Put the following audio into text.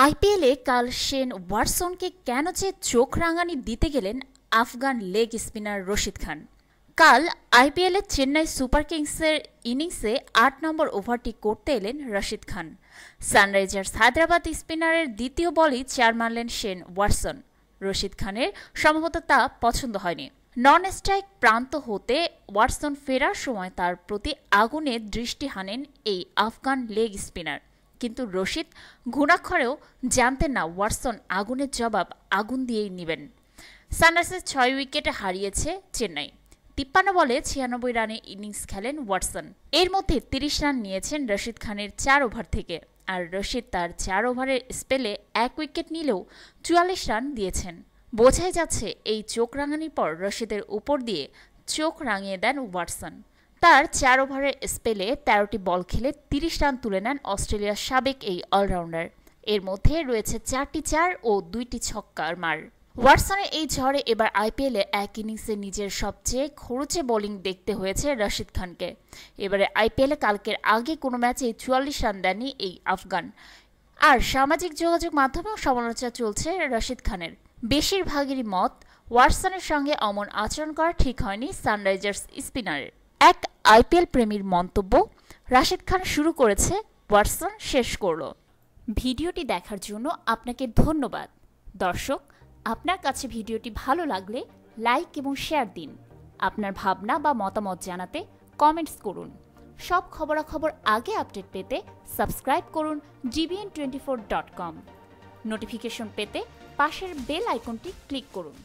আইপিএলে কাল শেন ওয়াটসনকে কেন যে চোখ রাঙানি দিতে গেলেন আফগান লেগ স্পিনার রশিদ খান। কাল আইপিএলে চেন্নাই সুপার কিংসের ইনিংসে ৮ নম্বর ওভারটি করতে এলেন রশিদ খান। সানরাইজার্স হায়দ্রাবাদ স্পিনারের দ্বিতীয় বলই ৪ মারলেন শেন ওয়াটসন। রশিদ খানের সম্ভবত তা পছন্দ হয়নি। নন স্ট্রাইক প্রান্ত হতে ওয়াটসন ফেরার সময় তার প্রতি আগুনে দৃষ্টি হানেন এই আফগান লেগ স্পিনার। কিন্তু রশিদ ঘুণাক্ষরেও জানতেন না ওয়াটসন আগুনের জবাব আগুন দিয়েই নেবেন। সানরাইজার্স ৬ উইকেটে হারিয়েছে চেন্নাই। ৫৩ বলে ৯৬ রানে ইনিংস খেলেন ওয়াটসন। এর মধ্যে ৩০ রান নিয়েছেন রশিদ খানের ৪ ওভার থেকে। আর রশিদ তার ৪ ওভারের স্পেলে ১ উইকেট নিলেও ৪৪ রান দিয়েছেন। বোঝাই যাচ্ছে এই চোখ রাঙানির পর রশিদের উপর দিয়ে চোখ রাঙিয়ে দেন ওয়াটসন। তার ৪ ওভারের স্পেলে ১৩টি বল খেলে ৩০ রান তুলে নেন অস্ট্রেলিয়ার সাবেক এই অলরাউন্ডার। এর মধ্যে রয়েছে ৪টি ৪ ও ২টি ছক্কার মার। ওয়াটসনের এই ঝড়ে এবার আইপিএলে এক ইনিংসে নিজের সবচেয়ে খরচে বোলিং দেখতে হয়েছে রশিদ খানকে। এবারে আইপিএলে কালকের আগে কোনো ম্যাচে ৪৪ রান দেননি এই আফগান। আর সামাজিক যোগাযোগ মাধ্যমেও সমালোচনা চলছে রশিদ খানের। বেশিরভাগেরই মত, ওয়াটসনের সঙ্গে অমন আচরণ করা ঠিক হয়নি সানরাইজার্স স্পিনারের। এক আইপিএল প্রেমীর মন্তব্য, রশিদ খান শুরু করেছে, ওয়াটসন শেষ করল। ভিডিওটি দেখার জন্য আপনাকে ধন্যবাদ। দর্শক, আপনার কাছে ভিডিওটি ভালো লাগলে লাইক এবং শেয়ার দিন। আপনার ভাবনা বা মতামত জানাতে কমেন্টস করুন। সব খবরাখবর আগে আপডেট পেতে সাবস্ক্রাইব করুন gbn24.com। নোটিফিকেশন পেতে পাশের বেল আইকনটি ক্লিক করুন।